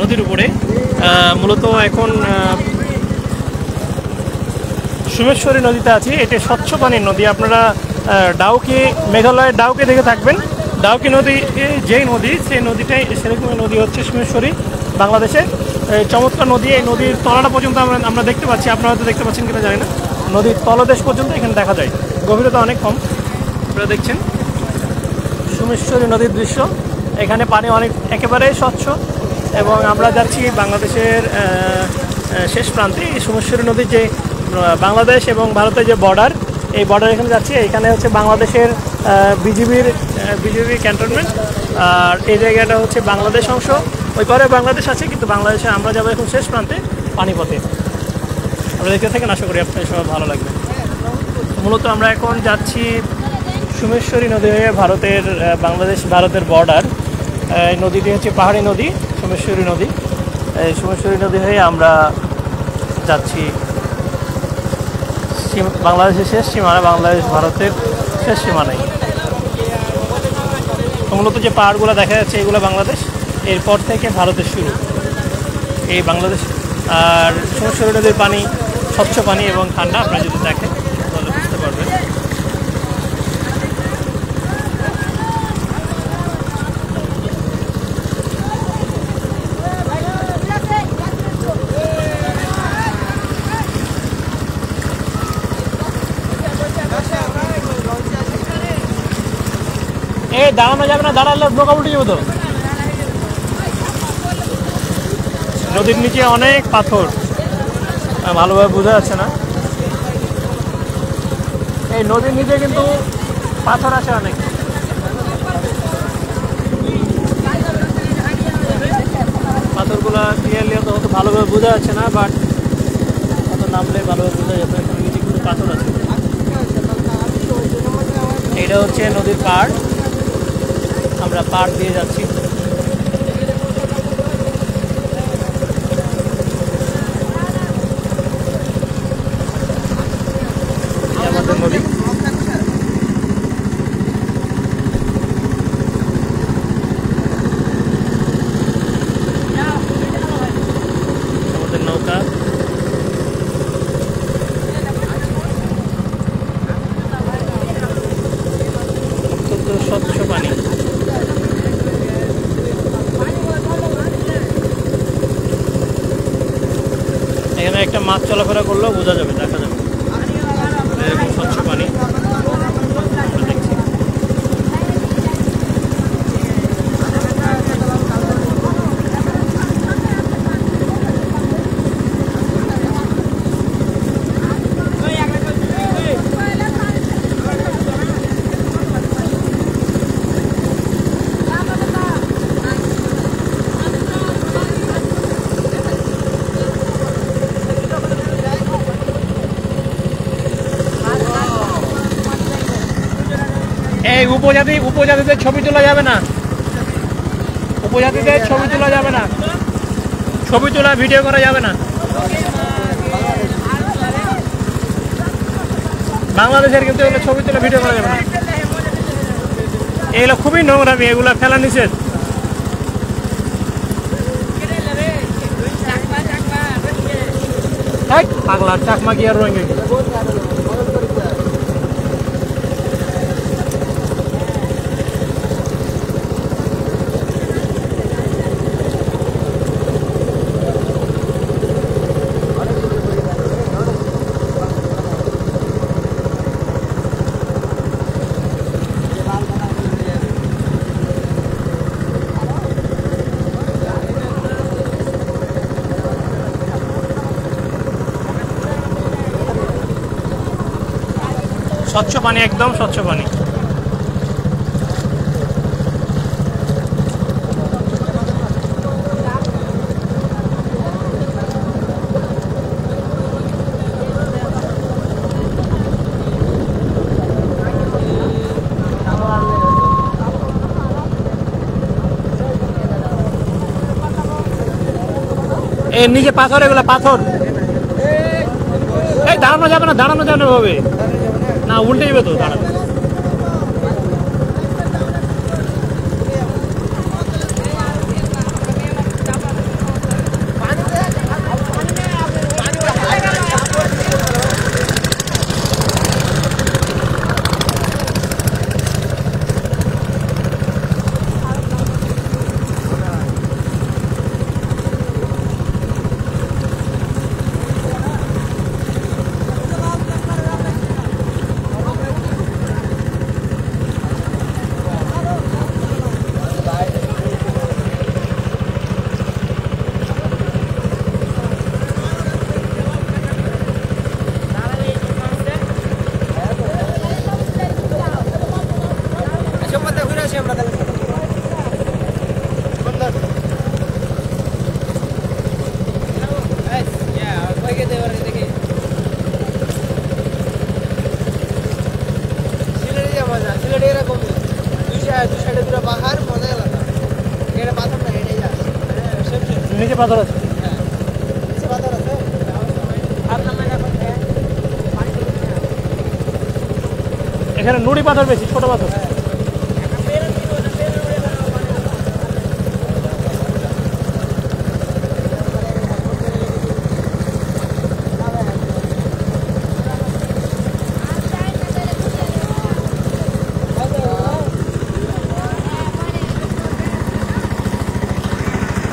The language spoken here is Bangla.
নদীর উপরে। মূলত এখন সোমেশ্বরী নদীতে আছি। এটা স্বচ্ছ পানির নদী। আপনারা ডাউকি, মেঘালয়ের ডাউকি দেখে থাকবেন। ডাউকি নদী যেই নদী, সেই নদীটাই সেরকম নদী হচ্ছে সোমেশ্বরী, বাংলাদেশের চমৎকার নদী। এই নদীর তলাটা পর্যন্ত আমরা দেখতে পাচ্ছি, আপনারা হয়তো দেখতে পাচ্ছেন কিনা জানি না। নদীর তলদেশ পর্যন্ত এখানে দেখা যায়, গভীরতা অনেক কম। আপনারা দেখছেন সোমেশ্বরী নদীর দৃশ্য। এখানে পানি একেবারেই স্বচ্ছ এবং আমরা যাচ্ছি বাংলাদেশের শেষ প্রান্তে। এই সোমেশ্বরী নদীর যে বাংলাদেশ এবং ভারতের যে বর্ডার, এই বর্ডার এখানে যাচ্ছি। এখানে হচ্ছে বাংলাদেশের বিজিবির ক্যান্টনমেন্ট, আর এই জায়গাটা হচ্ছে বাংলাদেশ অংশ। ওই পরে বাংলাদেশ আছে, কিন্তু বাংলাদেশে আমরা যাবো এখন শেষ প্রান্তে পানিপথে। আমরা দেখতে থাকেন, আশা করি আপনাদের সবাই ভালো লাগবে। মূলত আমরা এখন যাচ্ছি সোমেশ্বরী নদী হয়ে ভারতের বর্ডার। এই নদীটি হচ্ছে পাহাড়ি নদী, সোমেশ্বরী নদী। এই সোমেশ্বরী নদী হয়ে আমরা যাচ্ছি বাংলাদেশের শেষ সীমানা, বাংলাদেশ ভারতের শেষ সীমানায়। মূলত যে পাহাড়গুলো দেখা যাচ্ছে এগুলো বাংলাদেশ, এরপর থেকে ভারতের শুরু এই বাংলাদেশ। আর সোমেশ্বরী নদীর পানি স্বচ্ছ পানি এবং ঠান্ডা। আপনারা যদি দেখেন তাহলে বুঝতে পারবেন। দাঁড়ানো যাবে না, দাঁড়ালে নৌকা উল্টে যাবে তো। নদীর নিচে অনেক পাথর, ভালোভাবে বোঝা যাচ্ছে না। এই নদীর নিচে কিন্তু পাথর আছে অনেক। পাথরগুলা ক্লিয়ারলি হয়তো ভালোভাবে বোঝা যাচ্ছে না, বাট হয়তো নামলে ভালোভাবে বোঝা যাবে। এখানে নিচে কিন্তু পাথর আছে। এটা হচ্ছে নদীর পাড়, আমরা পাড় দিয়ে যাচ্ছি। আমাদের নদী। আমাদের নৌকা। অত্যন্ত স্বচ্ছ পানি। এখানে একটা মাছ চলাফেরা করলেও বোঝা যাবে, দেখা যাবে এরকম স্বচ্ছ পানি আমরা দেখছি। এই উপজাতিদের ছবি তোলা যাবে না, উপজাতিদের ছবি তোলা যাবে না, ছবি তোলা ভিডিও করা যাবে না। বাংলাদেশের কিন্তু এগুলো ছবি তোলা ভিডিও করা যাবে না। এগুলো খুবই নোংরামি, এগুলো ফেলা নিষেধ। পাগলা চাকমা কি আর রোহিঙ্গা কি? স্বচ্ছ পানি, একদম স্বচ্ছ পানি। এর নিচে পাথর, এগুলো পাথর। এই দাঁড়ানো যাবে না, দাঁড়ানো যাবে না ভাবে না, উল্টে যাবে তো দাঁড়াবে। নিচে পাথর আছে। এখানে নুড়ি পাথর বেশি, ছোট পাথর।